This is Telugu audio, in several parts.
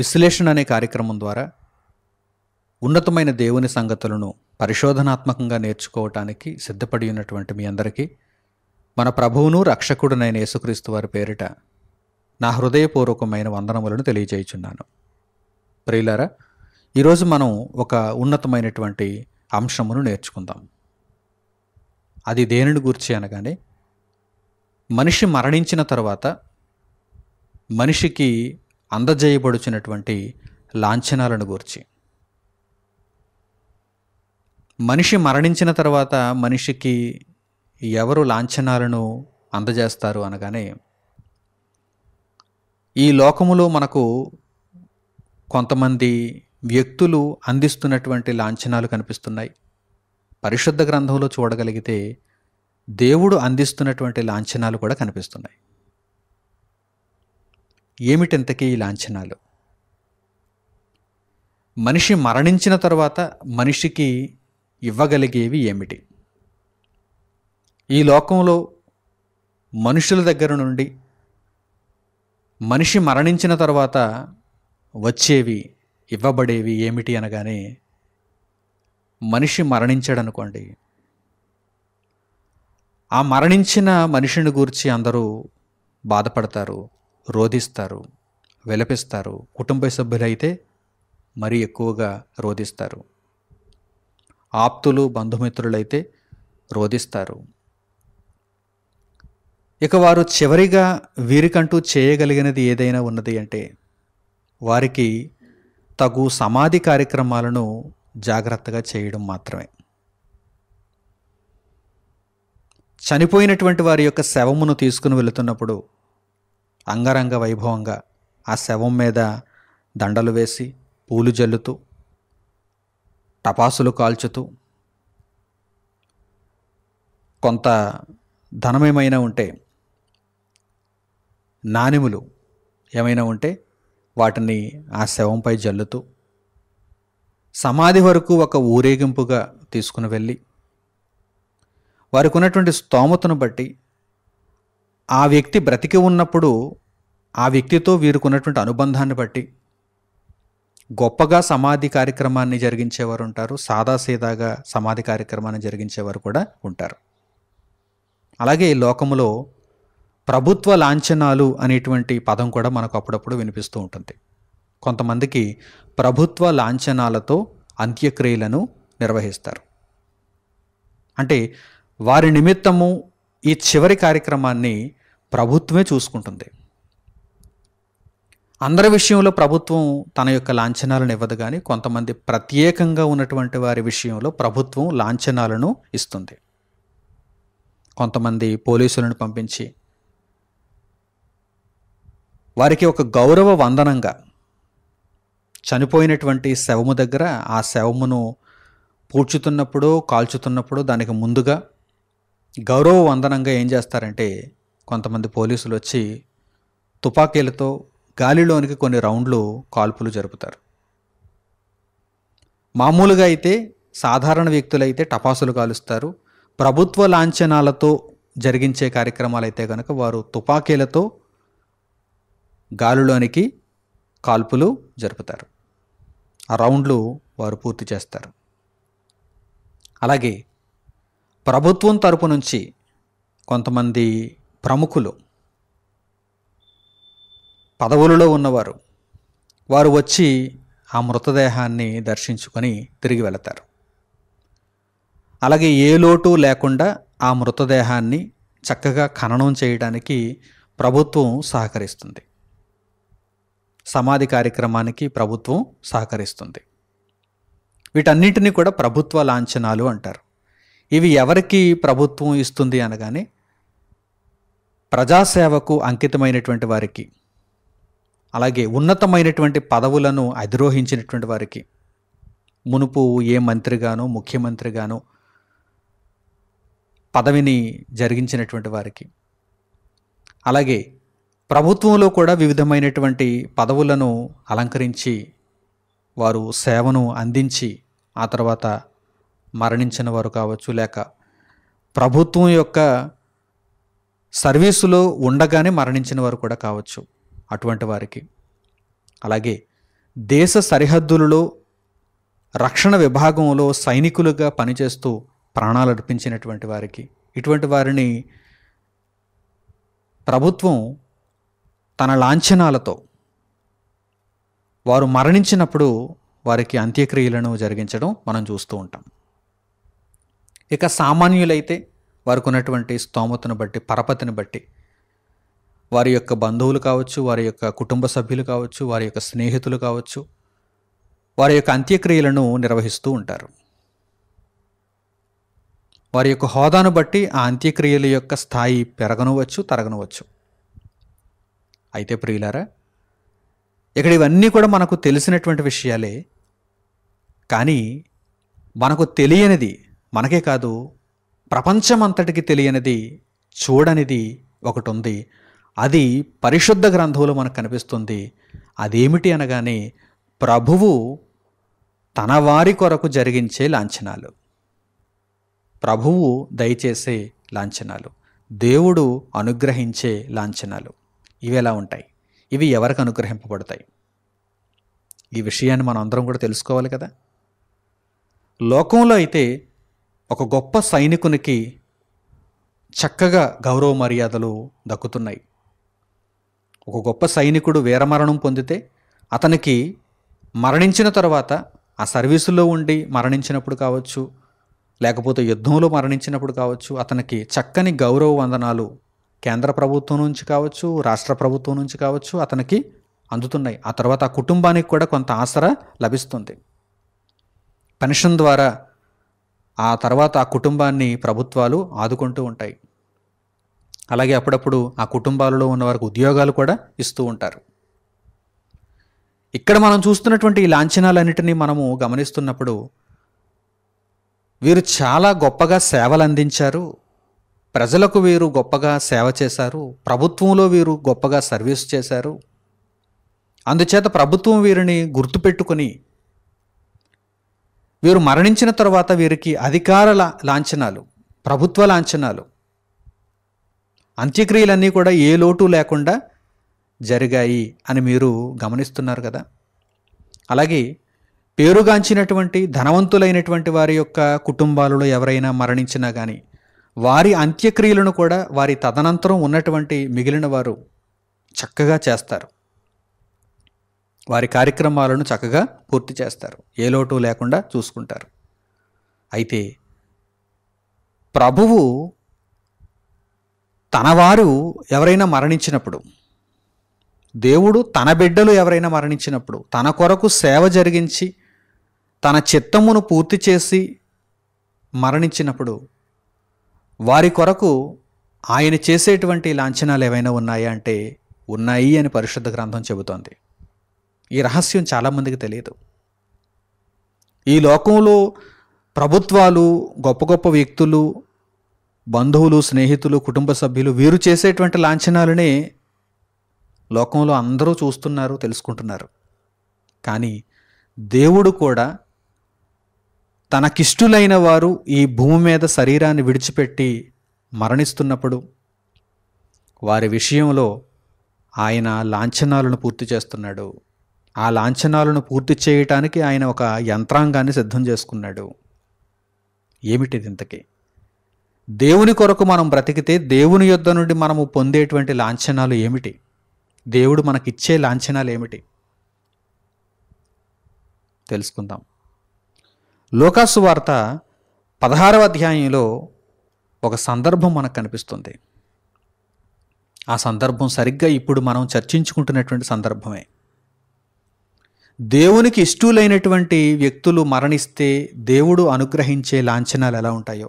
విశ్లేషణ అనే కార్యక్రమం ద్వారా ఉన్నతమైన దేవుని సంగతులను పరిశోధనాత్మకంగా నేర్చుకోవటానికి సిద్ధపడి ఉన్నటువంటి మీ అందరికీ మన ప్రభువును రక్షకుడునైన యేసుక్రీస్తు వారి పేరిట నా హృదయపూర్వకమైన వందనములను తెలియజేయుచున్నాను. ప్రియులారా, ఈరోజు మనం ఒక ఉన్నతమైనటువంటి అంశమును నేర్చుకుందాం. అది దేనిని గూర్చి అనగానే, మనిషి మరణించిన తర్వాత మనిషికి అందజేయబడుచున్నటువంటి లాంఛనాలను గూర్చి. మనిషి మరణించిన తర్వాత మనిషికి ఎవరు లాంఛనాలను అందజేస్తారు అనగానే, ఈ లోకములో మనకు కొంతమంది వ్యక్తులు అందిస్తున్నటువంటి లాంఛనాలు కనిపిస్తున్నాయి. పరిశుద్ధ గ్రంథంలో చూడగలిగితే దేవుడు అందిస్తున్నటువంటి లాంఛనాలు కూడా కనిపిస్తున్నాయి. ఏమిటంతకీ ఈ లాంఛనాలు? మనిషి మరణించిన తర్వాత మనిషికి ఇవ్వగలిగేవి ఏమిటి? ఈ లోకంలో మనుషుల దగ్గర నుండి మనిషి మరణించిన తర్వాత వచ్చేవి, ఇవ్వబడేవి ఏమిటి అనగానే, మనిషి మరణించాడనుకోండి, ఆ మరణించిన మనిషిని గూర్చి అందరూ బాధపడతారు, రోదిస్తారు, విలపిస్తారు. కుటుంబ సభ్యులైతే మరీ ఎక్కువగా రోదిస్తారు. ఆప్తులు బంధుమిత్రులైతే రోదిస్తారు. ఇక వారు చివరిగా వీరికంటూ చేయగలిగినది ఏదైనా ఉన్నది అంటే, వారికి తగు సమాధి కార్యక్రమాలను జాగ్రత్తగా చేయడం మాత్రమే. చనిపోయినటువంటి వారి యొక్క శవమును తీసుకుని వెళుతున్నప్పుడు అంగరంగ వైభవంగా ఆ శవం మీద దండలు వేసి, పూలు జల్లుతూ, టపాసులు కాల్చుతూ, కొంత ధనమేమైనా ఉంటే, నాణెములు ఏమైనా ఉంటే వాటిని ఆ శవంపై జల్లుతూ, సమాధి వరకు ఒక ఊరేగింపుగా తీసుకుని వెళ్ళి, వారికి ఉన్నటువంటి స్తోమతను బట్టి ఆ వ్యక్తి బ్రతికి ఉన్నప్పుడు ఆ వ్యక్తితో వీరికి ఉన్నటువంటి అనుబంధాన్ని బట్టి గొప్పగా సమాధి కార్యక్రమాన్ని జరిగించేవారు ఉంటారు. సాదాసీదాగా సమాధి కార్యక్రమాన్ని జరిగించేవారు కూడా ఉంటారు. అలాగే ఈ లోకములో ప్రభుత్వ లాంఛనాలు అనేటువంటి పదం కూడా మనకు అప్పుడప్పుడు వినిపిస్తూ ఉంటుంది. కొంతమందికి ప్రభుత్వ లాంఛనాలతో అంత్యక్రియలను నిర్వహిస్తారు. అంటే వారి నిమిత్తము ఈ చివరి కార్యక్రమాన్ని ప్రభుత్వమే చూసుకుంటుంది. అందరి విషయంలో ప్రభుత్వం తన యొక్క లాంఛనాలను ఇవ్వదు, కానీ కొంతమంది ప్రత్యేకంగా ఉన్నటువంటి వారి విషయంలో ప్రభుత్వం లాంఛనాలను ఇస్తుంది. కొంతమంది పోలీసులను పంపించి వారికి ఒక గౌరవ వందనంగా చనిపోయినటువంటి శవము దగ్గర ఆ శవమును పూడ్చుతున్నప్పుడు, కాల్చుతున్నప్పుడు దానికి ముందుగా గౌరవ వందనంగా ఏం చేస్తారంటే, కొంతమంది పోలీసులు వచ్చి తుపాకీలతో గాలిలోనికి కొన్ని రౌండ్లు కాల్పులు జరుపుతారు. మామూలుగా అయితే సాధారణ వ్యక్తులైతే టపాసులు కాలుస్తారు. ప్రభుత్వ లాంఛనాలతో జరిగించే కార్యక్రమాలు అయితే కనుక వారు తుపాకీలతో గాలిలోనికి కాల్పులు జరుపుతారు. ఆ రౌండ్లు వారు పూర్తి చేస్తారు. అలాగే ప్రభుత్వం తరపు నుంచి కొంతమంది ప్రముఖులు, పదవులలో ఉన్నవారు, వారు వచ్చి ఆ మృతదేహాన్ని దర్శించుకొని తిరిగి వెళతారు. అలాగే ఏ లోటు లేకుండా ఆ మృతదేహాన్ని చక్కగా ఖననం చేయడానికి ప్రభుత్వం సహకరిస్తుంది. సమాధి కార్యక్రమానికి ప్రభుత్వం సహకరిస్తుంది. వీటన్నిటిని కూడా ప్రభుత్వ లాంఛనాలు అంటారు. ఇవి ఎవరికి ప్రభుత్వం ఇస్తుంది అనగానే, ప్రజాసేవకు అంకితమైనటువంటి వారికి, అలాగే ఉన్నతమైనటువంటి పదవులను అధిరోహించినటువంటి వారికి, మునుపు ఏ మంత్రిగానో ముఖ్యమంత్రిగానో పదవిని జరిగించినటువంటి వారికి, అలాగే ప్రభుత్వంలో కూడా వివిధమైనటువంటి పదవులను అలంకరించి వారు సేవను అందించి ఆ తర్వాత మరణించిన వారు కావచ్చు, లేక ప్రభుత్వం యొక్క సర్వీసులో ఉండగానే మరణించిన వారు కూడా కావచ్చు. అటువంటి వారికి, అలాగే దేశ సరిహద్దులలో రక్షణ విభాగంలో సైనికులుగా పనిచేస్తూ ప్రాణాలు అర్పించినటువంటి వారికి, ఇటువంటి వారిని ప్రభుత్వం తన లాంఛనాలతో వారు మరణించినప్పుడు వారికి అంత్యక్రియలను జరిగించడం మనం చూస్తూ ఉంటాం. ఇక సామాన్యులైతే వారికి ఉన్నటువంటి స్తోమతను బట్టి, పరపతిని బట్టి వారి యొక్క బంధువులు కావచ్చు, వారి యొక్క కుటుంబ సభ్యులు కావచ్చు, వారి యొక్క స్నేహితులు కావచ్చు, వారి యొక్క అంత్యక్రియలను నిర్వహిస్తూ ఉంటారు. వారి యొక్క హోదాను బట్టి ఆ అంత్యక్రియల యొక్క స్థాయి పెరగనవచ్చు, తరగనవచ్చు. అయితే ప్రియులారా, ఇక్కడ ఇవన్నీ కూడా మనకు తెలిసినటువంటి విషయాలే. కానీ మనకు తెలియనిది, మనకే కాదు ప్రపంచమంతటికి తెలియనిది, చూడనిది ఒకటి ఉంది. అది పరిశుద్ధ గ్రంథంలో మనకు కనిపిస్తుంది. అదేమిటి అనగానే ప్రభువు తన వారి కొరకు జరిగించే లాంఛనాలు, ప్రభువు దయచేసే లాంఛనాలు, దేవుడు అనుగ్రహించే లాంఛనాలు. ఇవి ఎలా ఉంటాయి? ఇవి ఎవరికి అనుగ్రహింపబడతాయి? ఈ విషయాన్ని మనం అందరం కూడా తెలుసుకోవాలి కదా. లోకంలో అయితే ఒక గొప్ప సైనికునికి చక్కగా గౌరవ మర్యాదలు దక్కుతున్నాయి. ఒక గొప్ప సైనికుడు వీరమరణం పొందితే అతనికి మరణించిన తర్వాత, ఆ సర్వీసులో ఉండి మరణించినప్పుడు కావచ్చు, లేకపోతే యుద్ధంలో మరణించినప్పుడు కావచ్చు, అతనికి చక్కని గౌరవ వందనాలు కేంద్ర ప్రభుత్వం నుంచి కావచ్చు, రాష్ట్ర ప్రభుత్వం నుంచి కావచ్చు అతనికి అందుతున్నాయి. ఆ తర్వాత ఆ కుటుంబానికి కూడా కొంత ఆసరా లభిస్తుంది. పెన్షన్ ద్వారా ఆ తర్వాత ఆ కుటుంబాన్ని ప్రభుత్వాలు ఆదుకుంటూ ఉంటాయి. అలాగే అప్పుడప్పుడు ఆ కుటుంబాలలో ఉన్న వారికి ఉద్యోగాలు కూడా ఇస్తూ ఉంటారు. ఇక్కడ మనం చూస్తున్నటువంటి ఈ లాంఛనాలన్నిటినీ మనము గమనిస్తున్నప్పుడు వీరు చాలా గొప్పగా సేవలు అందించారు, ప్రజలకు వీరు గొప్పగా సేవ చేశారు, ప్రభుత్వంలో వీరు గొప్పగా సర్వీస్ చేశారు, అందుచేత ప్రభుత్వం వీరిని గుర్తుపెట్టుకొని వీరు మరణించిన తర్వాత వీరికి అధికార లాంఛనాలు, ప్రభుత్వ లాంఛనాలు, అంత్యక్రియలన్నీ కూడా ఏ లోటు లేకుండా జరిగాయి అని మీరు గమనిస్తున్నారు కదా. అలాగే పేరుగాంచినటువంటి ధనవంతులైనటువంటి వారి యొక్క కుటుంబాలలో ఎవరైనా మరణించినా కానీ వారి అంత్యక్రియలను కూడా వారి తదనంతరం ఉన్నటువంటి మిగిలిన వారు చక్కగా చేస్తారు. వారి కార్యక్రమాలను చక్కగా పూర్తి చేస్తారు, ఏ లోటు లేకుండా చూసుకుంటారు. అయితే ప్రభువు తన వారు ఎవరైనా మరణించినప్పుడు, దేవుడు తన బిడ్డలు ఎవరైనా మరణించినప్పుడు, తన కొరకు సేవ జరిగించి తన చిత్తమును పూర్తి చేసి మరణించినప్పుడు వారి కొరకు ఆయన చేసేటువంటి లాంఛనాలు ఏవైనా ఉన్నాయా అంటే ఉన్నాయి అని పరిశుద్ధ గ్రంథం చెబుతోంది. ఈ రహస్యం చాలామందికి తెలియదు. ఈ లోకంలో ప్రభుత్వాలు, గొప్ప గొప్ప వ్యక్తులు, బంధువులు, స్నేహితులు, కుటుంబ సభ్యులు వీరు చేసేటువంటి లాంఛనాలనే లోకంలో అందరూ చూస్తున్నారు, తెలుసుకుంటున్నారు. కానీ దేవుడు కూడా తనకిష్టులైన వారు ఈ భూమి మీద శరీరాన్ని విడిచిపెట్టి మరణిస్తున్నప్పుడు వారి విషయంలో ఆయన లాంఛనాలను పూర్తి చేస్తున్నాడు. ఆ లాంఛనాలను పూర్తి చేయటానికి ఆయన ఒక యంత్రాంగాన్ని సిద్ధం చేసుకున్నాడు. ఏమిటిది ఇంతకీ? దేవుని కొరకు మనం బ్రతికితే దేవుని యొద్ద నుండి మనము పొందేటువంటి లాంఛనాలు ఏమిటి? దేవుడు మనకిచ్చే లాంఛనాలు ఏమిటి? తెలుసుకుందాం. లూకాసు వార్త 16వ అధ్యాయంలో ఒక సందర్భం మనకు కనిపిస్తుంది. ఆ సందర్భం సరిగ్గా ఇప్పుడు మనం చర్చించుకుంటున్నటువంటి సందర్భమే. దేవునికి ఇష్టులైనటువంటి వ్యక్తులు మరణిస్తే దేవుడు అనుగ్రహించే లాంఛనాలు ఎలా ఉంటాయో,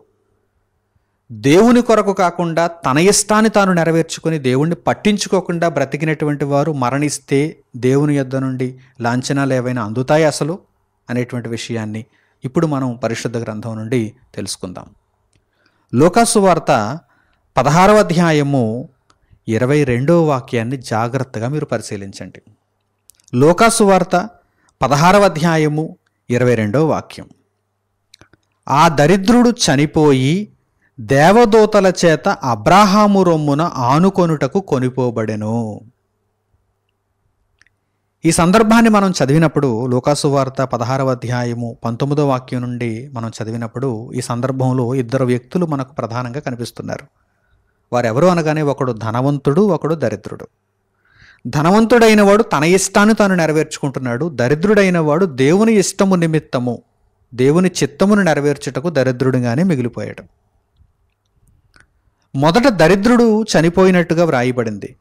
దేవుని కొరకు కాకుండా తన ఇష్టాన్ని తాను నెరవేర్చుకొని దేవుణ్ణి పట్టించుకోకుండా బ్రతికినటువంటి వారు మరణిస్తే దేవుని యొద్ద నుండి లాంఛనాలు ఏవైనా అందుతాయి అసలు అనేటువంటి విషయాన్ని ఇప్పుడు మనం పరిశుద్ధ గ్రంథం నుండి తెలుసుకుందాం. లూకాసు వార్త 16వ అధ్యాయము 22వ వాక్యాన్ని జాగ్రత్తగా మీరు పరిశీలించండి. లూకాసు వార్త 16వ అధ్యాయము 22వ వాక్యం. ఆ దరిద్రుడు చనిపోయి దేవదూతల చేత అబ్రాహాము రొమ్మున ఆనుకొనుటకు కొనిపోబడెను. ఈ సందర్భాన్ని మనం చదివినప్పుడు లూకాసు వార్త 16వ అధ్యాయము 19వ వాక్యం నుండి మనం చదివినప్పుడు ఈ సందర్భంలో ఇద్దరు వ్యక్తులు మనకు ప్రధానంగా కనిపిస్తున్నారు. వారెవరు అనగానే ఒకడు ధనవంతుడు, ఒకడు దరిద్రుడు. ధనవంతుడైన వాడు తన ఇష్టాన్ని తాను నెరవేర్చుకుంటున్నాడు. దరిద్రుడైన వాడు దేవుని ఇష్టము నిమిత్తము, దేవుని చిత్తమును నెరవేర్చుటకు దరిద్రుడుగానే మిగిలిపోయాడు. మొదట దరిద్రుడు చనిపోయినట్టుగా వ్రాయబడింది.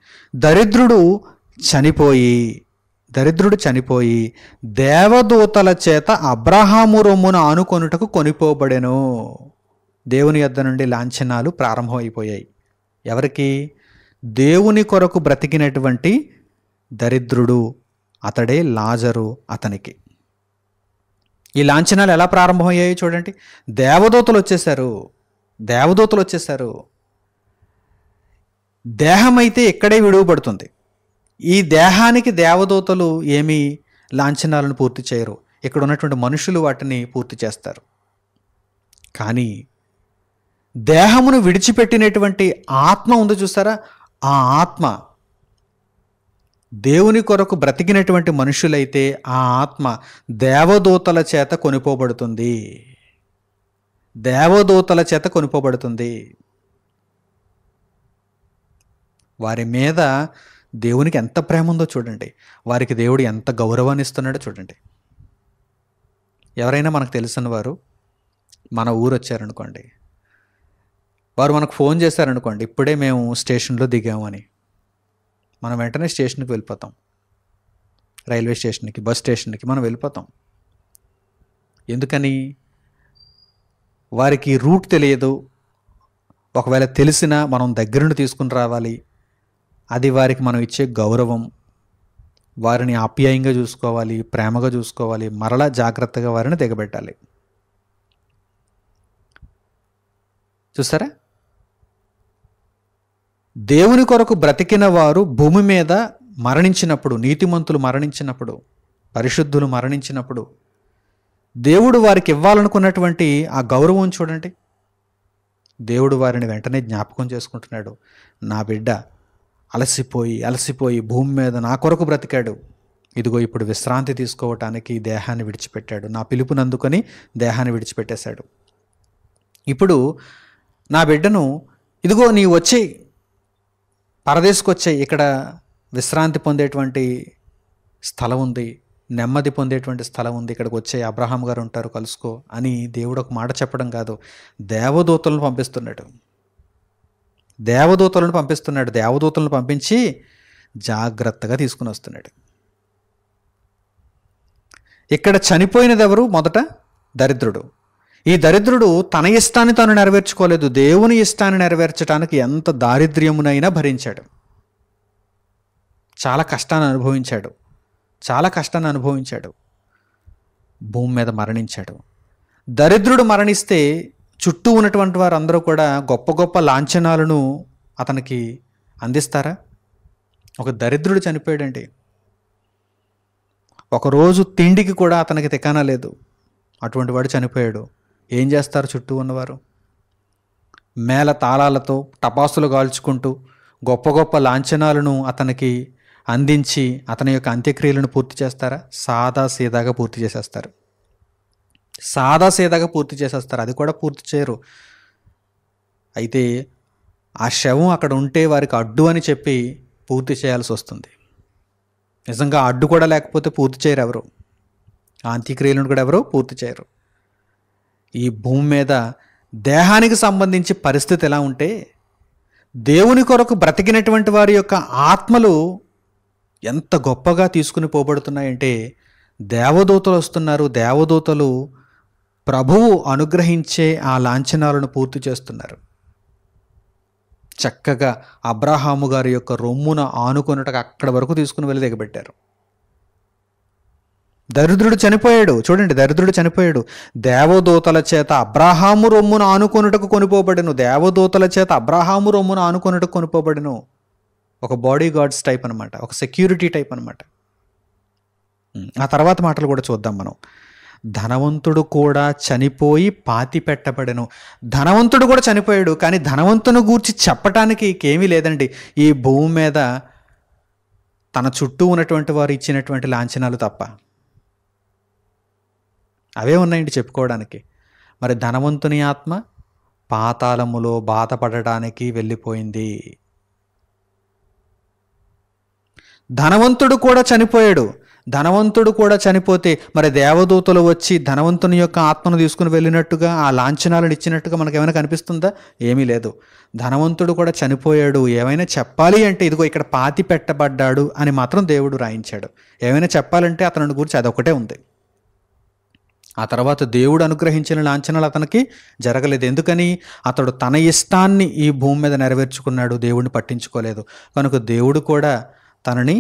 దరిద్రుడు చనిపోయి దేవదూతల చేత అబ్రహాము రొమ్మును ఆనుకొనుటకు కొనిపోబడెను. దేవుని యొద్ద నుండి లాంఛనాలు ప్రారంభమైపోయాయి. ఎవరికి? దేవుని కొరకు బ్రతికినటువంటి దరిద్రుడు, అతడే లాజరు. అతనికి ఈ లాంఛనాలు ఎలా ప్రారంభమయ్యాయి చూడండి. దేవదూతలు వచ్చేసారు. దేహం అయితే ఇక్కడే విడువబడుతుంది. ఈ దేహానికి దేవదూతలు ఏమీ లాంఛనాలను పూర్తి చేయరు. ఇక్కడ ఉన్నటువంటి మనుషులు వాటిని పూర్తి చేస్తారు. కానీ దేహమును విడిచిపెట్టినటువంటి ఆత్మ ఉంది చూసారా, ఆ ఆత్మ దేవుని కొరకు బ్రతికినటువంటి మనుషులైతే ఆ ఆత్మ దేవదూతల చేత కొనిపోబడుతుంది. వారి మీద దేవునికి ఎంత ప్రేమ ఉందో చూడండి. వారికి దేవుడు ఎంత గౌరవాన్ని ఇస్తున్నాడో చూడండి. ఎవరైనా మనకు తెలిసిన వారు మన ఊరు వచ్చారనుకోండి, వారు మనకు ఫోన్ చేశారనుకోండి, ఇప్పుడే మేము స్టేషన్లో దిగాము అని, మనం వెంటనే స్టేషన్కి వెళ్ళిపోతాం. రైల్వే స్టేషన్కి, బస్ స్టేషన్కి మనం వెళ్ళిపోతాం. ఎందుకని? వారికి రూట్ తెలియదు. ఒకవేళ తెలిసినా మనం దగ్గరుండి తీసుకుని రావాలి. అది వారికి మనం ఇచ్చే గౌరవం. వారిని ఆప్యాయంగా చూసుకోవాలి, ప్రేమగా చూసుకోవాలి, మరలా జాగ్రత్తగా వారిని దిగబెట్టాలి. చూసారా? దేవుని కొరకు బ్రతికిన వారు భూమి మీద మరణించినప్పుడు, నీతిమంతులు మరణించినప్పుడు, పరిశుద్ధులు మరణించినప్పుడు దేవుడు వారికి ఇవ్వాలనుకున్నటువంటి ఆ గౌరవం చూడండి. దేవుడు వారిని వెంటనే జ్ఞాపకం చేసుకుంటున్నాడు. నా బిడ్డ అలసిపోయి భూమి మీద నా కొరకు బ్రతికాడు. ఇదిగో ఇప్పుడు విశ్రాంతి తీసుకోవటానికి దేహాన్ని విడిచిపెట్టాడు. నా పిలుపుని అందుకొని దేహాన్ని విడిచిపెట్టేశాడు. ఇప్పుడు నా బిడ్డను ఇదిగో నీ వచ్చేయి, పరదేశకు ఇక్కడ విశ్రాంతి పొందేటువంటి స్థలం ఉంది, నెమ్మది పొందేటువంటి స్థలం ఉంది, ఇక్కడికి వచ్చే అబ్రహాం గారు ఉంటారు, కలుసుకో అని దేవుడు ఒక మాట చెప్పడం కాదు, దేవదూతలను పంపించి జాగ్రత్తగా తీసుకుని వస్తున్నాడు. ఇక్కడ చనిపోయినది ఎవరు? మొదట దరిద్రుడు. ఈ దరిద్రుడు తన ఇష్టాన్ని తాను నెరవేర్చుకోలేదు. దేవుని ఇష్టాన్ని నెరవేర్చడానికి ఎంత దారిద్ర్యమునైనా భరించాడు. చాలా కష్టాన్ని అనుభవించాడు. భూమి మీద మరణించాడు. దరిద్రుడు మరణిస్తే చుట్టూ ఉన్నటువంటి వారందరూ కూడా గొప్ప గొప్ప లాంఛనాలను అతనికి అందిస్తారా? ఒక దరిద్రుడు చనిపోయాడండి. ఒకరోజు తిండికి కూడా అతనికి తికానా లేదు. అటువంటి వాడు చనిపోయాడు. ఏం చేస్తారు చుట్టూ ఉన్నవారు? మేళ తాళాలతో టపాసులు కాల్చుకుంటూ గొప్ప గొప్ప లాంఛనాలను అతనికి అందించి అతని యొక్క అంత్యక్రియలను పూర్తి చేస్తారా? సాదాసీదాగా పూర్తి చేసేస్తారు. అది కూడా పూర్తి చేయరు. అయితే ఆ శవం అక్కడ ఉంటే వారికి అడ్డు అని చెప్పి పూర్తి చేయాల్సి వస్తుంది. నిజంగా అడ్డు కూడా లేకపోతే పూర్తి చేయరు ఎవరు. ఆ అంత్యక్రియలను కూడా ఎవరు పూర్తి చేయరు. ఈ భూమి మీద దేహానికి సంబంధించి పరిస్థితి ఎలా ఉంటే, దేవుని కొరకు బ్రతికినటువంటి వారి యొక్క ఆత్మలు ఎంత గొప్పగా తీసుకుని పోబడుతున్నాయంటే, దేవదూతలు వస్తున్నారు. దేవదూతలు ప్రభువు అనుగ్రహించే ఆ లాంఛనాలను పూర్తి చేస్తున్నారు. చక్కగా అబ్రహాము గారి యొక్క రొమ్మున ఆనుకొనుటకు అక్కడి వరకు తీసుకుని వెళ్ళి దిగబెట్టారు. దరిద్రుడు చనిపోయాడు. చూడండి, దరిద్రుడు చనిపోయాడు. దేవదూతల చేత అబ్రహాము రొమ్మున ఆనుకొనుటకు కొనిపోబడెను. ఒక బాడీ గార్డ్స్ టైప్ అనమాట, ఒక సెక్యూరిటీ టైప్ అనమాట. ఆ తర్వాత మాటలు కూడా చూద్దాం మనం. ధనవంతుడు కూడా చనిపోయి పాతి పెట్టబడెను. ధనవంతుడు కూడా చనిపోయాడు, కానీ ధనవంతుని గూర్చి చెప్పటానికి ఏమీ లేదండి. ఈ భూమి మీద తన చుట్టూ ఉన్నటువంటి వారు ఇచ్చినటువంటి లాంఛనాలు తప్ప. అవే ఉన్నాయండి చెప్పుకోవడానికి. మరి ధనవంతుని ఆత్మ పాతాళములో బాధపడడానికి వెళ్ళిపోయింది. ధనవంతుడు కూడా చనిపోయాడు. ధనవంతుడు కూడా చనిపోతే మరి దేవదూతలు వచ్చి ధనవంతుని యొక్క ఆత్మను తీసుకుని వెళ్ళినట్టుగా, ఆ లాంఛనాలను ఇచ్చినట్టుగా మనకు ఏమైనా కనిపిస్తుందా? ఏమీ లేదు. ధనవంతుడు కూడా చనిపోయాడు. ఏమైనా చెప్పాలి అంటే ఇదిగో ఇక్కడ పాతి పెట్టబడ్డాడు అని మాత్రం దేవుడు రాయించాడు. ఏమైనా చెప్పాలంటే అతని గురించి అదొకటే ఉంది. ఆ తర్వాత దేవుడు అనుగ్రహించిన లాంఛనాలు అతనికి జరగలేదు. ఎందుకని? అతడు తన ఇష్టాన్ని ఈ భూమి మీద నెరవేర్చుకున్నాడు, దేవుడిని పట్టించుకోలేదు. కనుక దేవుడు కూడా తనని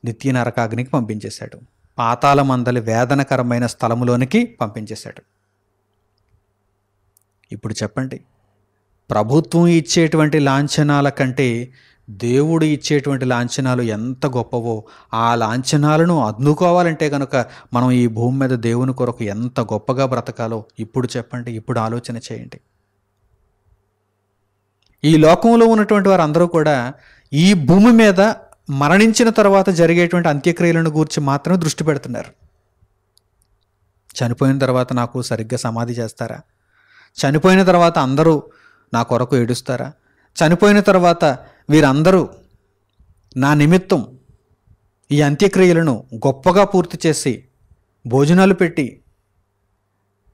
నిత్య నరకాగ్నికి పంపించేశాడు. పాతాళమందలి వేదనకరమైన స్థలములోనికి పంపించేశాడు. ఇప్పుడు చెప్పండి, ప్రభుత్వం ఇచ్చేటువంటి లాంఛనాల కంటే దేవుడు ఇచ్చేటువంటి లాంఛనాలు ఎంత గొప్పవో, ఆ లాంఛనాలను అందుకోవాలంటే కనుక మనం ఈ భూమి మీద దేవుని కొరకు ఎంత గొప్పగా బ్రతకాలో ఇప్పుడు చెప్పండి, ఇప్పుడు ఆలోచన చేయండి. ఈ లోకంలో ఉన్నటువంటి వారందరూ కూడా ఈ భూమి మీద మరణించిన తర్వాత జరిగేటువంటి అంత్యక్రియలను గురించి మాత్రమే దృష్టి పెడుతున్నారు. చనిపోయిన తర్వాత నాకు సరిగ్గా సమాధి చేస్తారా? చనిపోయిన తర్వాత అందరూ నా కొరకు ఏడుస్తారా? చనిపోయిన తర్వాత వీరందరూ నా నిమిత్తం ఈ అంత్యక్రియలను గొప్పగా పూర్తి చేసి భోజనాలు పెట్టి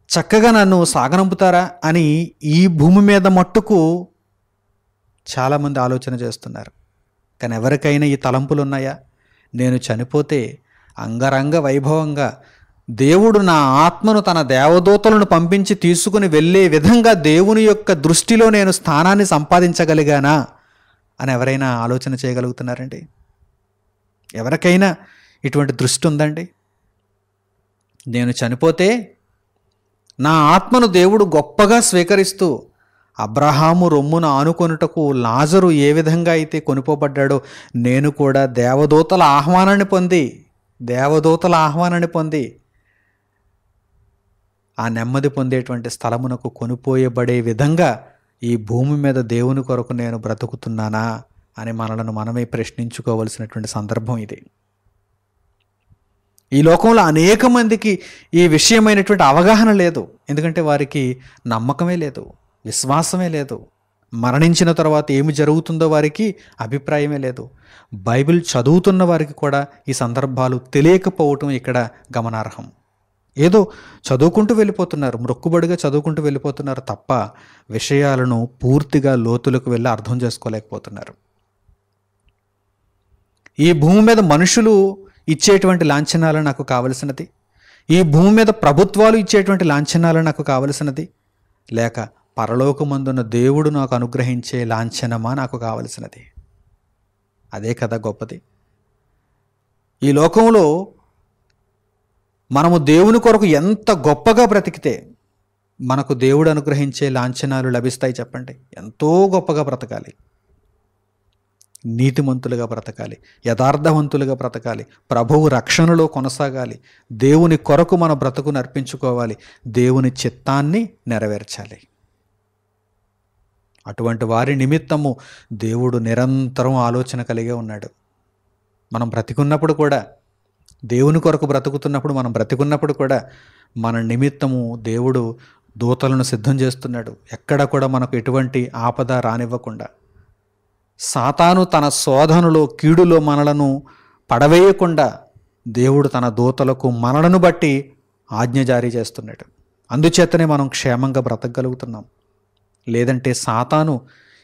చక్కగా నన్ను సాగనంపుతారా అని ఈ భూమి మీద మట్టుకు చాలామంది ఆలోచన చేస్తున్నారు. కానీ ఎవరికైనా ఈ తలంపులు ఉన్నాయా? నేను చనిపోతే అంగరంగ వైభవంగా దేవుడు నా ఆత్మను తన దేవదూతలను పంపించి తీసుకుని వెళ్ళే విధంగా దేవుని యొక్క దృష్టిలో నేను స్థానాన్ని సంపాదించగలిగానా అని ఎవరైనా ఆలోచన చేయగలుగుతున్నారండి? ఎవరికైనా ఇటువంటి దృష్టి ఉందండి? నేను చనిపోతే నా ఆత్మను దేవుడు గొప్పగా స్వీకరిస్తూ అబ్రహాము రొమ్మును ఆనుకొనుటకు లాజరు ఏ విధంగా అయితే కొనుపోబడ్డాడో నేను కూడా దేవదూతల ఆహ్వానాన్ని పొంది ఆ నెమ్మది పొందేటువంటి స్థలమునకు కొనుపోయబడే విధంగా ఈ భూమి మీద దేవుని కొరకు నేను బ్రతుకుతున్నానా అని మనలను మనమే ప్రశ్నించుకోవలసినటువంటి సందర్భం ఇది. ఈ లోకంలో అనేక మందికి ఈ విషయమైనటువంటి అవగాహన లేదు. ఎందుకంటే వారికి నమ్మకమే లేదు, విశ్వాసమే లేదు. మరణించిన తర్వాత ఏమి జరుగుతుందో వారికి అభిప్రాయమే లేదు. బైబిల్ చదువుతున్న వారికి కూడా ఈ సందర్భాలు తెలియకపోవటం ఇక్కడ గమనార్హం. ఏదో చదువుకుంటూ వెళ్ళిపోతున్నారు, మొక్కుబడిగా చదువుకుంటూ వెళ్ళిపోతున్నారు తప్ప విషయాలను పూర్తిగా లోతులకు వెళ్ళి అర్థం చేసుకోలేకపోతున్నారు. ఈ భూమి మీద మనుషులు ఇచ్చేటువంటి లాంఛనాలు నాకు కావలసినది, ఈ భూమి మీద ప్రభుత్వాలు ఇచ్చేటువంటి లాంఛనాలు నాకు కావలసినది, లేక పరలోకమందున్న దేవుడు నాకు అనుగ్రహించే లాంఛనమా నాకు కావలసినది? అదే కదా గొప్పది. ఈ లోకంలో మనము దేవుని కొరకు ఎంత గొప్పగా బ్రతికితే మనకు దేవుడు అనుగ్రహించే లాంఛనాలు లభిస్తాయి చెప్పండి? ఎంతో గొప్పగా బ్రతకాలి, నీతిమంతులుగా బ్రతకాలి, యథార్థవంతులుగా బ్రతకాలి, ప్రభువు రక్షణలో కొనసాగాలి, దేవుని కొరకు మన బ్రతుకును అర్పించుకోవాలి, దేవుని చిత్తాన్ని నెరవేర్చాలి. అటువంటి వారి నిమిత్తము దేవుడు నిరంతరం ఆలోచన కలిగే ఉన్నాడు. మనం బ్రతికున్నప్పుడు కూడా, దేవుని కొరకు బ్రతుకుతున్నప్పుడు, మనం బ్రతికున్నప్పుడు కూడా మన నిమిత్తము దేవుడు దూతలను సిద్ధం చేస్తున్నాడు. ఎక్కడ కూడా మనకు ఎటువంటి ఆపద రానివ్వకుండా, సాతాను తన శోధనలో కీడులో మనలను పడవేయకుండా దేవుడు తన దూతలకు మనలను బట్టి ఆజ్ఞ జారీ చేస్తున్నాడు. అందుచేతనే మనం క్షేమంగా బ్రతకగలుగుతున్నాం. లేదంటే సాతాను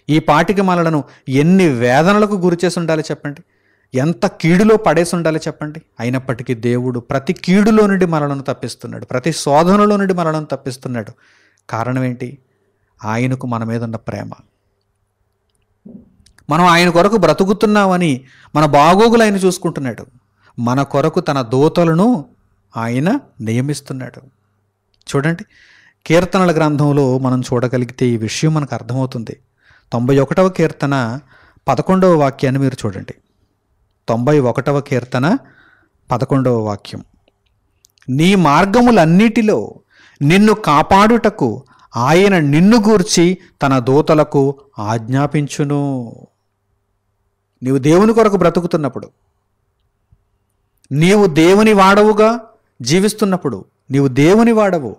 ఈ పాటికి మనలను ఎన్ని వేదనలకు గురి చేసి ఉండాలి చెప్పండి, ఎంత కీడులో పడేసి ఉండాలి చెప్పండి. అయినప్పటికీ దేవుడు ప్రతి కీడులో నుండి మనలను తప్పిస్తున్నాడు, ప్రతి శోధనలో నుండి మనలను తప్పిస్తున్నాడు. కారణం ఏంటి? ఆయనకు మన మీద ఉన్న ప్రేమ. మనం ఆయన కొరకు బ్రతుకుతున్నామని మన బాగోగులు ఆయన చూసుకుంటున్నాడు. మన కొరకు తన దూతలను ఆయన నియమిస్తున్నాడు. చూడండి, కీర్తనల గ్రంథంలో మనం చూడగలిగితే ఈ విషయం మనకు అర్థమవుతుంది. 91వ కీర్తన 11వ వాక్యాన్ని మీరు చూడండి. 91వ కీర్తన 11వ వాక్యం. నీ మార్గములన్నిటిలో నిన్ను కాపాడుటకు ఆయన నిన్ను గూర్చి తన దూతలకు ఆజ్ఞాపించును. నీవు దేవుని కొరకు బ్రతుకుతున్నప్పుడు, నీవు దేవుని వాడవుగా జీవిస్తున్నప్పుడు, నీవు దేవుని వాడవు,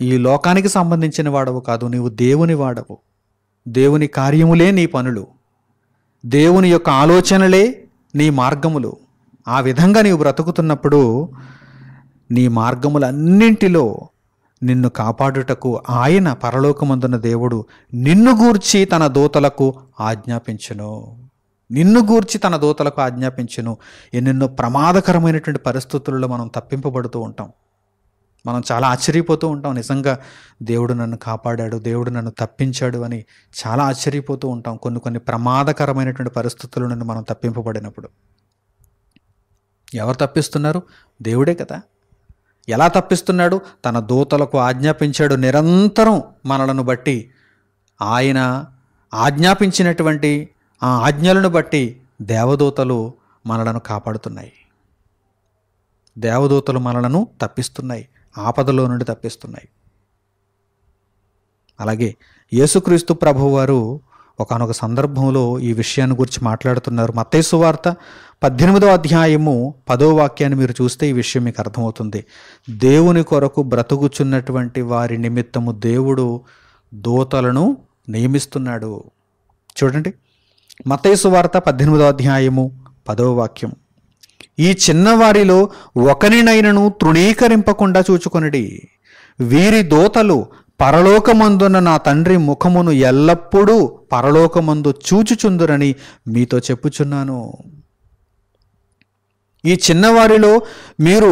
ఈ లోకానికి సంబంధించిన వాడవు కాదు, నీవు దేవుని వాడవు. దేవుని కార్యములే నీ పనులు, దేవుని యొక్క ఆలోచనలే నీ మార్గములు. ఆ విధంగా నీవు బ్రతుకుతున్నప్పుడు నీ మార్గములన్నింటిలో నిన్ను కాపాడుటకు ఆయన పరలోకమందున్న దేవుడు నిన్ను గూర్చి తన దూతలకు ఆజ్ఞాపించును. నిన్ను గూర్చి తన దూతలకు ఆజ్ఞాపించును. ఎన్నెన్నో ప్రమాదకరమైనటువంటి పరిస్థితుల్లో మనం తప్పింపబడుతూ ఉంటాం. మనం చాలా ఆశ్చర్యపోతూ ఉంటాం. నిజంగా దేవుడు నన్ను కాపాడాడు, దేవుడు నన్ను తప్పించాడు అని చాలా ఆశ్చర్యపోతూ ఉంటాం. కొన్ని ప్రమాదకరమైనటువంటి పరిస్థితుల నుండి మనం తప్పింపబడినప్పుడు. ఎవరు తప్పిస్తున్నారు? దేవుడే కదా. ఎలా తప్పిస్తున్నాడు? తన దూతలకు ఆజ్ఞాపించాడు. నిరంతరం మనలను బట్టి ఆయన ఆజ్ఞాపించినటువంటి ఆ ఆజ్ఞలను బట్టి దేవదూతలు మనలను కాపాడుతున్నాయి. దేవదూతలు మనలను తప్పిస్తున్నాయి, ఆపదలో నుండి తప్పిస్తున్నాయి. అలాగే యేసుక్రీస్తు ప్రభువారు ఒకానొక సందర్భంలో ఈ విషయాన్ని గురించి మాట్లాడుతున్నారు. మత్తయి సువార్త 18వ అధ్యాయము 10వ వాక్యాన్ని మీరు చూస్తే ఈ విషయం మీకు అర్థమవుతుంది. దేవుని కొరకు బ్రతుకుచున్నటువంటి వారి నిమిత్తము దేవుడు దూతలను నియమిస్తున్నాడు. చూడండి, మత్తయి సువార్త 18వ అధ్యాయము 10వ వాక్యం. ఈ చిన్నవారిలో ఒకరినైనను తృణీకరింపకుండా చూచుకొనిడి. వీరి దూతలు పరలోకమందున్న నా తండ్రి ముఖమును ఎల్లప్పుడూ పరలోకమందు చూచుచుందురని మీతో చెప్పుచున్నాను. ఈ చిన్నవారిలో మీరు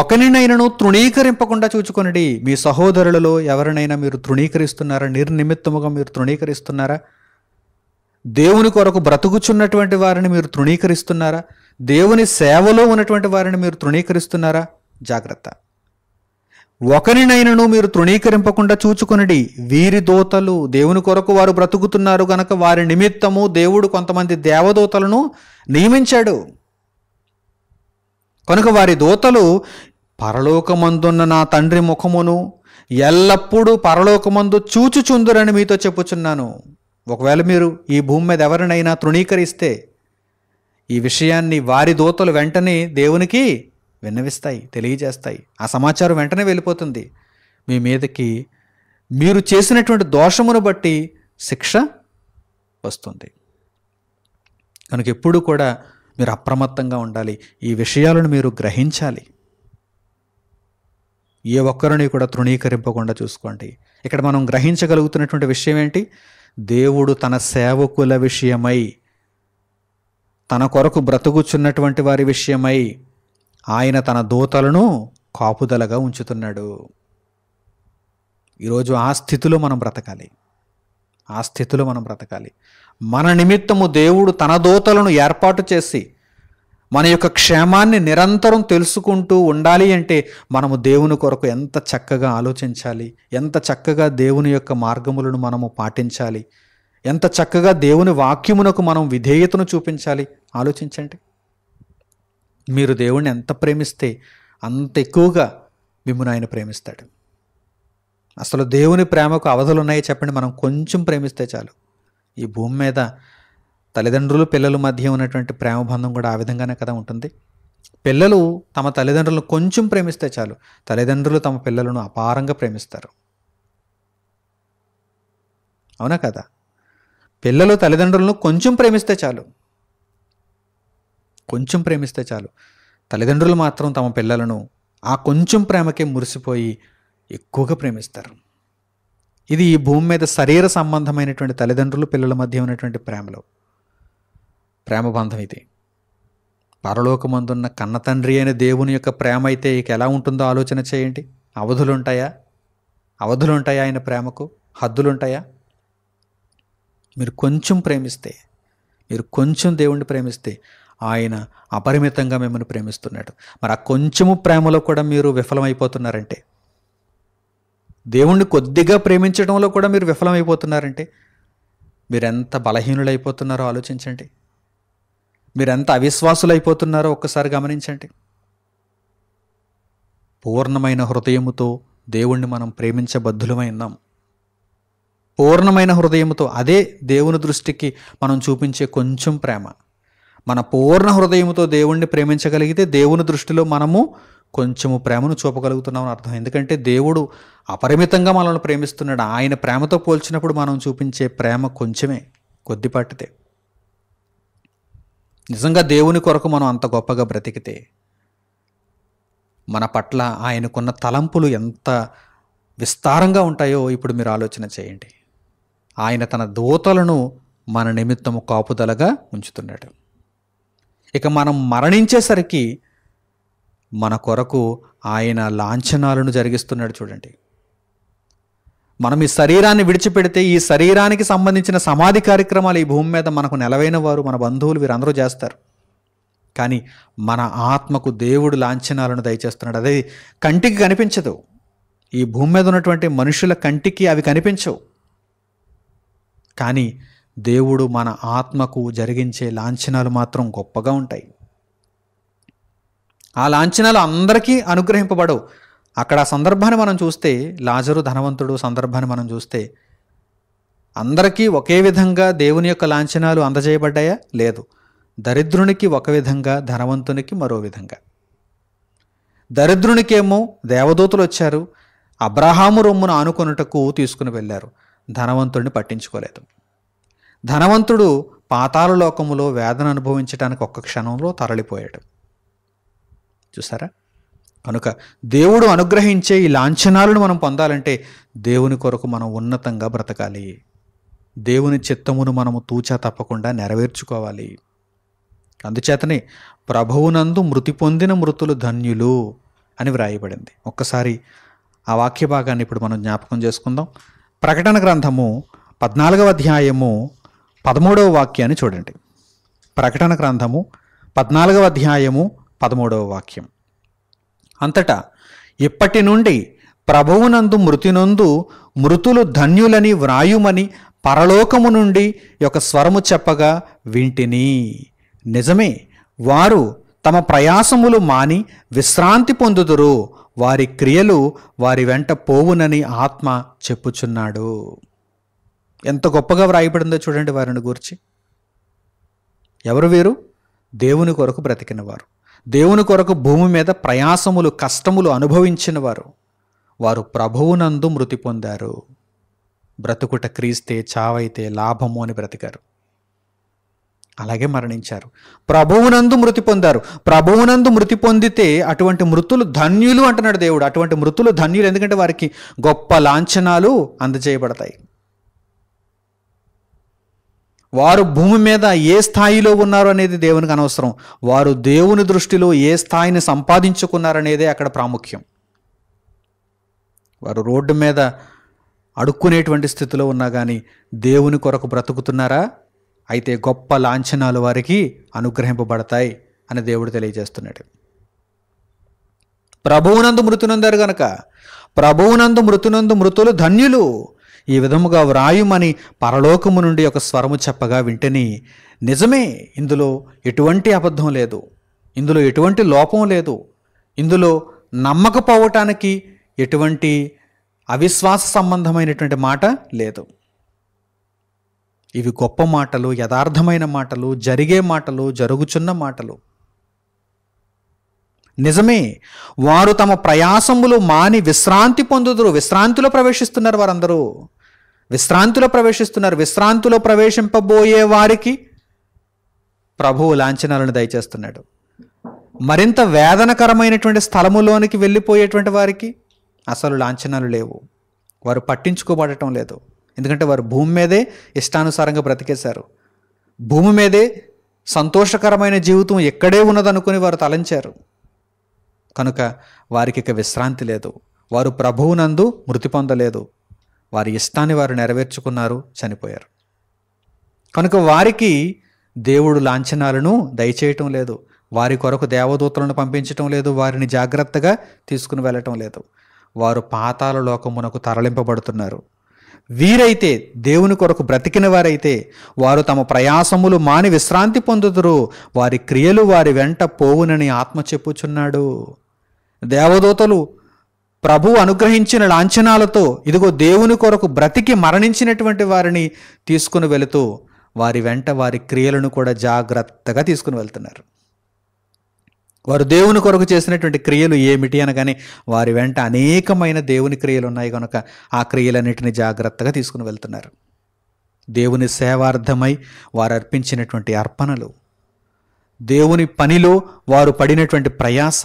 ఒకరినైనను తృణీకరింపకుండా చూచుకొనిడి. మీ సహోదరులలో ఎవరినైనా మీరు తృణీకరిస్తున్నారా? నిర్నిమిత్తముగా మీరు తృణీకరిస్తున్నారా? దేవుని కొరకు బ్రతుకుచున్నటువంటి వారిని మీరు తృణీకరిస్తున్నారా? దేవుని సేవలో ఉన్నటువంటి వారిని మీరు తృణీకరిస్తున్నారా? జాగ్రత్త. ఒకరినైనను మీరు తృణీకరింపకుండా చూచుకొనిడి. వీరి దూతలు, దేవుని కొరకు వారు బ్రతుకుతున్నారు గనక వారి నిమిత్తము దేవుడు కొంతమంది దేవదూతలను నియమించాడు. కనుక వారి దూతలు పరలోకమందున్న నా తండ్రి ముఖమును ఎల్లప్పుడూ పరలోకమందు చూచుచుందురని మీతో చెప్పుచున్నాను. ఒకవేళ మీరు ఈ భూమి మీద ఎవరినైనా తృణీకరిస్తే ఈ విషయాన్ని వారి దూతలు వెంటనే దేవునికి విన్నవిస్తాయి, తెలియజేస్తాయి. ఆ సమాచారం వెంటనే వెళ్ళిపోతుంది మీ మీదకి. మీరు చేసినటువంటి దోషమును బట్టి శిక్ష వస్తుంది. కనుక ఎప్పుడు కూడా మీరు అప్రమత్తంగా ఉండాలి. ఈ విషయాలను మీరు గ్రహించాలి. ఏ ఒక్కరిని కూడా తృణీకరింపకుండా చూసుకోండి. ఇక్కడ మనం గ్రహించగలుగుతున్నటువంటి విషయం ఏంటి? దేవుడు తన సేవకుల విషయమై, తన కొరకు బ్రతుకుచున్నటువంటి వారి విషయమై ఆయన తన దూతలను కాపుదలగా ఉంచుతున్నాడు. ఈరోజు ఆ స్థితిలో మనం బ్రతకాలి. ఆ స్థితిలో మనం బ్రతకాలి. మన నిమిత్తము దేవుడు తన దూతలను ఏర్పాటు చేసి మన యొక్క క్షేమాన్ని నిరంతరం తెలుసుకుంటూ ఉండాలి అంటే మనము దేవుని కొరకు ఎంత చక్కగా ఆలోచించాలి, ఎంత చక్కగా దేవుని యొక్క మార్గములను మనము పాటించాలి, ఎంత చక్కగా దేవుని వాక్యమునకు మనం విధేయతను చూపించాలి. ఆలోచించండి. మీరు దేవుణ్ణి ఎంత ప్రేమిస్తే అంత ఎక్కువగా మిమ్మును ఆయన ప్రేమిస్తాడు. అసలు దేవుని ప్రేమకు అవధులు ఉన్నాయి చెప్పండి. మనం కొంచెం ప్రేమిస్తే చాలు. ఈ భూమి మీద తల్లిదండ్రులు పిల్లల మధ్య ఉన్నటువంటి ప్రేమ బంధం కూడా ఆ విధంగానే కదా ఉంటుంది. పిల్లలు తమ తల్లిదండ్రులను కొంచెం ప్రేమిస్తే చాలు, తల్లిదండ్రులు తమ పిల్లలను అపారంగా ప్రేమిస్తారు. అవునా కదా? పిల్లలు తల్లిదండ్రులను కొంచెం ప్రేమిస్తే చాలు, కొంచెం ప్రేమిస్తే చాలు. తల్లిదండ్రులు మాత్రం తమ పిల్లలను ఆ కొంచెం ప్రేమకే మురిసిపోయి ఎక్కువగా ప్రేమిస్తారు. ఇది ఈ భూమి మీద శరీర సంబంధమైనటువంటి తల్లిదండ్రులు పిల్లల మధ్య ఉన్నటువంటి ప్రేమ బంధం ఇది. పరలోకమందున్న కన్న తండ్రి అయిన దేవుని యొక్క ప్రేమ అయితే ఇక ఎలా ఉంటుందో ఆలోచన చేయండి. అవధులుంటాయా? ఆయన ప్రేమకు హద్దులుంటాయా? మీరు కొంచెం ప్రేమిస్తే, మీరు కొంచెం దేవుణ్ణి ప్రేమిస్తే ఆయన అపరిమితంగా మిమ్మల్ని ప్రేమిస్తున్నాడు. మరి ఆ కొంచెము ప్రేమలో కూడా మీరు విఫలమైపోతున్నారంటే, దేవుణ్ణి కొద్దిగా ప్రేమించడంలో కూడా మీరు విఫలమైపోతున్నారంటే మీరెంత బలహీనులైపోతున్నారో ఆలోచించండి. మీరెంత అవిశ్వాసులైపోతున్నారో ఒక్కసారి గమనించండి. పూర్ణమైన హృదయముతో దేవుణ్ణి మనం ప్రేమించబద్ధులమై ఉన్నాం. పూర్ణమైన హృదయముతో, అదే దేవుని దృష్టికి మనం చూపించే కొంచెం ప్రేమ. మన పూర్ణ హృదయంతో దేవుణ్ణి ప్రేమించగలిగితే దేవుని దృష్టిలో మనము కొంచెము ప్రేమను చూపగలుగుతున్నామని అర్థం. ఎందుకంటే దేవుడు అపరిమితంగా మనల్ని ప్రేమిస్తున్నాడు. ఆయన ప్రేమతో పోల్చినప్పుడు మనం చూపించే ప్రేమ కొంచెమే, కొద్దిపాటిదే. నిజంగా దేవుని కొరకు మనం అంత గొప్పగా బ్రతికితే మన పట్ల ఆయనకున్న తలంపులు ఎంత విస్తారంగా ఉంటాయో ఇప్పుడు మీరు ఆలోచన చేయండి. ఆయన తన దూతలను మన నిమిత్తము కాపుదలగా ఉంచుతున్నాడు. ఇక మనం మరణించేసరికి మన కొరకు ఆయన లాంఛనాలను జరిగిస్తున్నాడు. చూడండి, మనం ఈ శరీరాన్ని విడిచిపెడితే ఈ శరీరానికి సంబంధించిన సమాధి కార్యక్రమాలు ఈ భూమి మీద మనకు నెలవైన వారు, మన బంధువులు, వీరందరూ చేస్తారు. కానీ మన ఆత్మకు దేవుడు లాంఛనాలను దయచేస్తున్నాడు. అదే కంటికి కనిపించదు. ఈ భూమి మీద ఉన్నటువంటి మనుషుల కంటికి అవి కనిపించవు. కానీ దేవుడు మన ఆత్మకు జరిగించే లాంఛనాలు మాత్రం గొప్పగా ఉంటాయి. ఆ లాంఛనాలు అందరికీ అనుగ్రహింపబడవు. అక్కడ ఆ సందర్భాన్ని మనం చూస్తే, లాజరు ధనవంతుడు సందర్భాన్ని మనం చూస్తే, అందరికీ ఒకే విధంగా దేవుని యొక్క లాంఛనాలు అందజేయబడ్డాయా? లేదు. దరిద్రునికి ఒక విధంగా, ధనవంతునికి మరో విధంగా. దరిద్రునికేమో దేవదూతలు వచ్చారు, అబ్రహాము రొమ్మును ఆనుకొనుటకు తీసుకుని వెళ్ళారు. ధనవంతుడిని పట్టించుకోలేదు. ధనవంతుడు పాతాళ లోకములో వేదన అనుభవించడానికి ఒక్క క్షణంలో తరలిపోయాడు. చూసారా? కనుక దేవుడు అనుగ్రహించే ఈ లాంఛనాలను మనం పొందాలంటే దేవుని కొరకు మనం ఉన్నతంగా బ్రతకాలి. దేవుని చిత్తమును మనము తూచా తప్పకుండా నెరవేర్చుకోవాలి. అందుచేతనే ప్రభువునందు మృతి పొందిన మృతులు ధన్యులు అని వ్రాయబడింది. ఒక్కసారి ఆ వాక్య భాగాన్ని ఇప్పుడు మనం జ్ఞాపకం చేసుకుందాం. ప్రకటన గ్రంథము 14వ అధ్యాయము 13వ వాక్యాన్ని చూడండి. ప్రకటన గ్రంథము 14వ అధ్యాయము 13వ వాక్యం. అంతటా ఇప్పటి నుండి ప్రభువునందు మృతినందు మృతులు ధన్యులని వ్రాయుమని పరలోకము నుండి ఒక స్వరము చెప్పగా వింటిని. నిజమే, వారు తమ ప్రయాసములు మాని విశ్రాంతి పొందుదురు, వారి క్రియలు వారి వెంట పోవునని ఆత్మ చెప్పుచున్నాడు. ఎంత గొప్పగా వ్రాయబడిందో చూడండి వారిని గూర్చి. ఎవరు వీరు? దేవుని కొరకు బ్రతికిన వారు, దేవుని కొరకు భూమి మీద ప్రయాసములు, కష్టములు అనుభవించిన వారు. వారు ప్రభువునందు మృతి పొందారు. బ్రతుకుట క్రీస్తే, చావైతే లాభము అని బ్రతికారు. అలాగే మరణించారు. ప్రభువునందు మృతి పొందారు. ప్రభువునందు మృతి పొందితే అటువంటి మృతులు ధన్యులు అంటున్నాడు దేవుడు. అటువంటి మృతులు ధన్యులు, ఎందుకంటే వారికి గొప్ప లాంఛనాలు అందజేయబడతాయి. వారు భూమి మీద ఏ స్థాయిలో ఉన్నారు అనేది దేవునికి అనవసరం. వారు దేవుని దృష్టిలో ఏ స్థాయిని సంపాదించుకున్నారనేదే అక్కడ ప్రాముఖ్యం. వారు రోడ్డు మీద అడుక్కునేటువంటి స్థితిలో ఉన్నా కానీ దేవుని కొరకు బ్రతుకుతున్నారా? అయితే గొప్ప లాంఛనాలు వారికి అనుగ్రహింపబడతాయి అని దేవుడు తెలియజేస్తున్నాడు. ప్రభువునందు మృతి నొందారు గనక ప్రభువునందు మృతినందు మృతులు ధన్యులు. ఈ విధముగా వ్రాయుమని పరలోకము నుండి ఒక స్వరము చెప్పగా వింటని. నిజమే, ఇందులో ఎటువంటి అబద్ధం లేదు, ఇందులో ఎటువంటి లోపం లేదు, ఇందులో నమ్మకపోవటానికి ఎటువంటి అవిశ్వాస సంబంధమైనటువంటి మాట లేదు. ఇవి గొప్ప మాటలు, యథార్థమైన మాటలు, జరిగే మాటలు, జరుగుచున్న మాటలు. నిజమే, వారు తమ ప్రయాసములు మాని విశ్రాంతి పొందుదురు. విశ్రాంతిలో ప్రవేశిస్తున్నారు వారందరూ. విశ్రాంతిలో ప్రవేశిస్తున్నారు. విశ్రాంతిలో ప్రవేశింపబోయే వారికి ప్రభువు లాంఛనాలను దయచేస్తున్నాడు. మరింత వేదనకరమైనటువంటి స్థలములోనికి వెళ్ళిపోయేటువంటి వారికి అసలు లాంఛనాలు లేవు. వారు పట్టించుకోబడటం లేదు. ఎందుకంటే వారు భూమి మీదే ఇష్టానుసారంగా బ్రతికేశారు. భూమి మీదే సంతోషకరమైన జీవితం ఎక్కడే ఉన్నదనుకుని వారు తలంచారు. కనుక వారికి ఇక విశ్రాంతి లేదు. వారు ప్రభువునందు మృతి పొందలేదు. వారి ఇష్టాన్ని వారు నెరవేర్చుకున్నారు, చనిపోయారు. కనుక వారికి దేవుడు లాంఛనాలను దయచేయటం లేదు. వారి కొరకు దేవదూతలను పంపించటం లేదు. వారిని జాగ్రత్తగా తీసుకుని వెళ్ళటం లేదు. వారు పాతాళ లోకమునకు తరలింపబడుతున్నారు. వీరైతే, దేవుని కొరకు బ్రతికిన వారైతే, వారు తమ ప్రయాసములు మాని విశ్రాంతి పొందుదురు, వారి క్రియలు వారి వెంట పోవునని ఆత్మ చెప్పుచున్నాడు. దేవదూతలు ప్రభువు అనుగ్రహించిన లాంఛనాలతో ఇదిగో దేవుని కొరకు బ్రతికి మరణించినటువంటి వారిని తీసుకుని వెళుతూ వారి వెంట వారి క్రియలను కూడా జాగ్రత్తగా తీసుకుని వెళ్తున్నారు. వారు దేవుని కొరకు చేసినటువంటి క్రియలు ఏమిటి అనగానే వారి వెంట అనేకమైన దేవుని క్రియలు ఉన్నాయి కనుక ఆ క్రియలన్నిటిని జాగ్రత్తగా తీసుకుని వెళ్తున్నారు. దేవుని సేవార్థమై వారు అర్పించినటువంటి అర్పణలు, దేవుని పనిలో వారు పడినటువంటి ప్రయాస,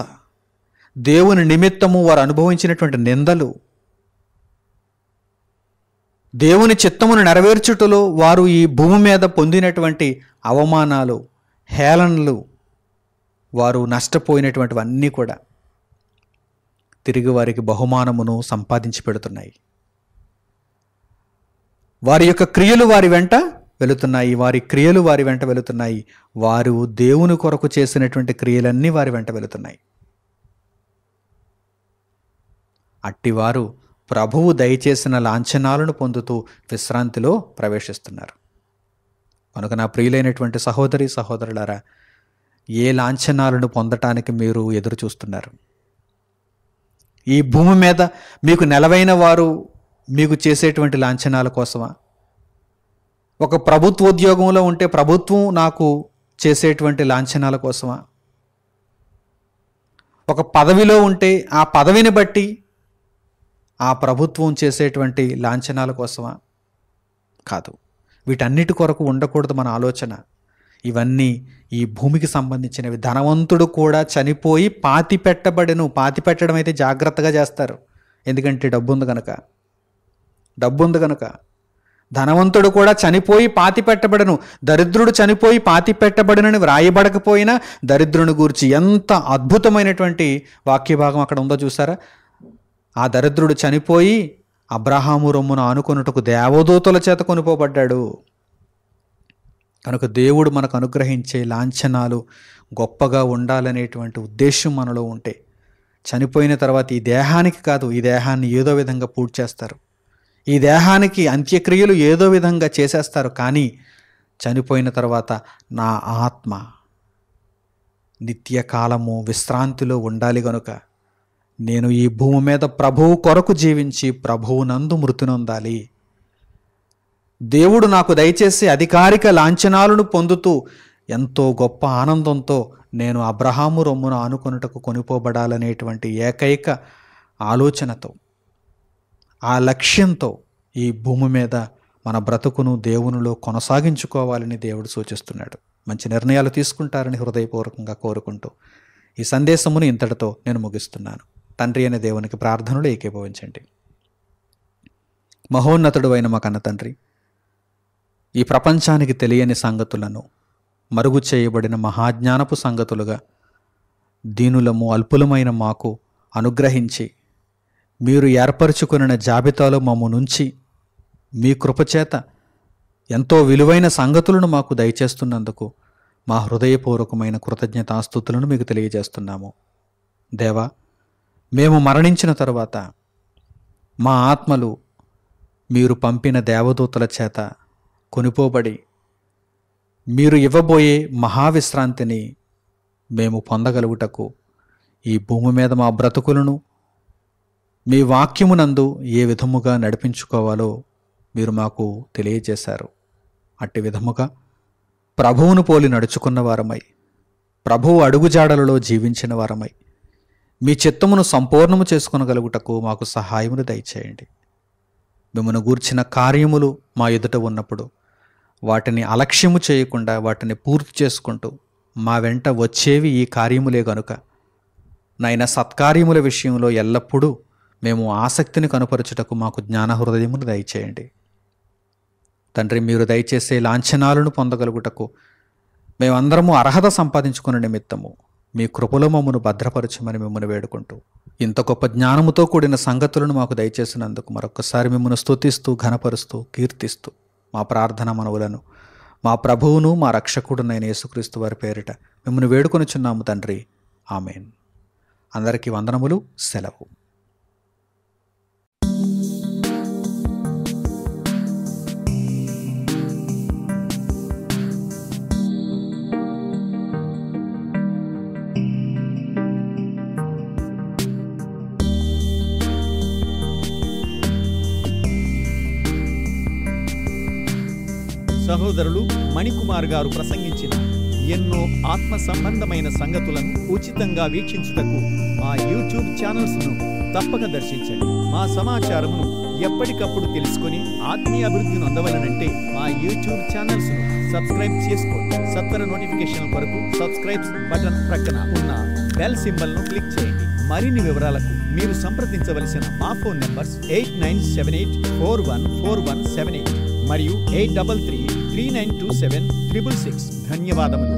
దేవుని నిమిత్తము వారు అనుభవించినటువంటి నిందలు, దేవుని చిత్తమును నెరవేర్చుటలో వారు ఈ భూమి మీద పొందినటువంటి అవమానాలు, హేళనలు, వారు నష్టపోయినటువంటివన్నీ కూడా తిరిగి వారికి బహుమానమును సంపాదించి పెడుతున్నాయి. వారి యొక్క క్రియలు వారి వెంట వెళుతున్నాయి, వారి క్రియలు వారి వెంట వెళుతున్నాయి. వారు దేవుని కొరకు చేసినటువంటి క్రియలన్నీ వారి వెంట వెళుతున్నాయి. అట్టివారు ప్రభువు దయచేసిన లాంఛనాలను పొందుతూ విశ్రాంతిలో ప్రవేశిస్తున్నారు. కనుక నా ప్రియులైనటువంటి సహోదరి సహోదరులారా, ఏ లాంఛనాలను పొందటానికి మీరు ఎదురు చూస్తున్నారు? ఈ భూమి మీద మీకు నెలవైన వారు మీకు చేసేటువంటి లాంఛనాల కోసమా? ఒక ప్రభుత్వ ఉద్యోగంలో ఉంటే ప్రభుత్వం నాకు చేసేటువంటి లాంఛనాల కోసమా? ఒక పదవిలో ఉంటే ఆ పదవిని బట్టి ఆ ప్రభుత్వం చేసేటువంటి లాంఛనాల కోసమా? కాదు. వీటన్నిటి కొరకు ఉండకూడదు మన ఆలోచన. ఇవన్నీ ఈ భూమికి సంబంధించినవి. ధనవంతుడు కూడా చనిపోయి పాతి పెట్టడం అయితే జాగ్రత్తగా చేస్తారు, ఎందుకంటే డబ్బు ఉంది కనుక. ధనవంతుడు కూడా చనిపోయి పాతి పెట్టబడను, దరిద్రుడు చనిపోయి పాతి పెట్టబడనని వ్రాయబడకపోయినా దరిద్రుని గూర్చి ఎంత అద్భుతమైనటువంటి వాక్యభాగం అక్కడ ఉందో చూసారా? ఆ దరిద్రుడు చనిపోయి అబ్రహాము రొమ్మును ఆనుకొనుటకు దేవదూతల చేత కొనుపోబడ్డాడు. కనుక దేవుడు మనకు అనుగ్రహించే లాంఛనాలు గొప్పగా ఉండాలనేటువంటి ఉద్దేశం మనలో ఉంటే, చనిపోయిన తర్వాత ఈ దేహానికి కాదు, ఈ దేహాన్ని ఏదో విధంగా పూడ్చి చేస్తారు, ఈ దేహానికి అంత్యక్రియలు ఏదో విధంగా చేసేస్తారు. కానీ చనిపోయిన తర్వాత నా ఆత్మ నిత్యకాలము విశ్రాంతిలో ఉండాలి గనుక నేను ఈ భూమి మీద ప్రభువు కొరకు జీవించి ప్రభువునందు మృతి నొందాలి. దేవుడు నాకు దయచేసి అధికారిక లాంఛనాలను పొందుతూ ఎంతో గొప్ప ఆనందంతో నేను అబ్రహాము రొమ్మును ఆనుకొనుటకు కొనిపోబడాలనేటువంటి ఏకైక ఆలోచనతో, ఆ లక్ష్యంతో ఈ భూమి మీద మన బ్రతుకును దేవునిలో కొనసాగించుకోవాలని దేవుడు సూచిస్తున్నాడు. మంచి నిర్ణయాలు తీసుకుంటారని హృదయపూర్వకంగా కోరుకుంటూ ఈ సందేశమును ఇంతటితో నేను ముగిస్తున్నాను. తండ్రి అనే దేవునికి ప్రార్థనలు ఏకీభవించండి. మహోన్నతుడు అయిన మా కన్న తండ్రి, ఈ ప్రపంచానికి తెలియని సంగతులను మరుగు చేయబడిన మహాజ్ఞానపు సంగతులుగా దీనులము అల్పులమైన మాకు అనుగ్రహించి మీరు ఏర్పరచుకున్న జాబితాలో మమ్ము నుంచి మీ కృపచేత ఎంతో విలువైన సంగతులను మాకు దయచేస్తున్నందుకు మా హృదయపూర్వకమైన కృతజ్ఞతాస్తుతులను మీకు తెలియజేస్తున్నాము. దేవా, మేము మరణించిన తరువాత మా ఆత్మలు మీరు పంపిన దేవదూతల చేత కొనిపోబడి మీరు ఇవ్వబోయే మహావిశ్రాంతిని మేము పొందగలుగుటకు ఈ భూమి మీద మా బ్రతుకులను మీ వాక్యమునందు ఏ విధముగా నడిపించుకోవాలో మీరు మాకు తెలియజేశారు. అట్టి విధముగా ప్రభువును పోలి నడుచుకున్న వారమై, ప్రభువు అడుగుజాడలలో జీవించిన వారమై మీ చిత్తమును సంపూర్ణము చేసుకొనగలుగుటకు మాకు సహాయమును దయచేయండి. మిమ్మను గూర్చిన కార్యములు మా ఎదుట ఉన్నప్పుడు వాటిని అలక్ష్యము చేయకుండా వాటిని పూర్తి చేసుకుంటూ మా వెంట వచ్చేవి ఈ కార్యములే గనుక నాయన సత్కార్యముల విషయంలో ఎల్లప్పుడూ మేము ఆసక్తిని కనుపరచుటకు మాకు జ్ఞాన హృదయమును దయచేయండి. తండ్రి, మీరు దయచేసే లాంఛనాలను పొందగలుగుటకు మేమందరము అర్హత సంపాదించుకున్న నిమిత్తము మీ కృపలో మమ్మను భద్రపరచమని మిమ్మల్ని వేడుకుంటూ ఇంత గొప్ప జ్ఞానముతో కూడిన సంగతులను మాకు దయచేసినందుకు మరొకసారి మిమ్మల్ని స్తుతిస్తూ ఘనపరుస్తూ కీర్తిస్తూ మా ప్రార్థన మనవులను మా ప్రభువును మా రక్షకుడునైన యేసుక్రీస్తు వారి పేరిట మిమ్మల్ని వేడుకొనుచున్నాము తండ్రి. ఆమెన్. అందరికీ వందనములు. సెలవు. సహోదరులు మణికుమార్ గారు ప్రసంగించిన ఎన్నో ఆత్మ సంబంధమైన సంగతులను ఉచితంగా వీక్షించుటకు మా యూట్యూబ్ ఛానల్స్ను తప్పక దర్శించండి. మా సమాచారమును ఎప్పటికప్పుడు తెలుసుకొని ఆత్మీయ అభివృద్ధిని అందవలనంటే మా యూట్యూబ్ ఛానల్స్ను సబ్స్క్రైబ్ చేసుకోండి. సత్వర నోటిఫికేషన్ కొరకు సబ్స్క్రైబ్ బటన్ ప్రక్కన ఉన్న బెల్ సింబల్ను క్లిక్ చేయండి. మరిన్ని వివరాలకు మీరు సంప్రదించవలసిన మా ఫోన్ నంబర్స్ 8978414178 మరియు 8333927666. ధన్యవాదములు.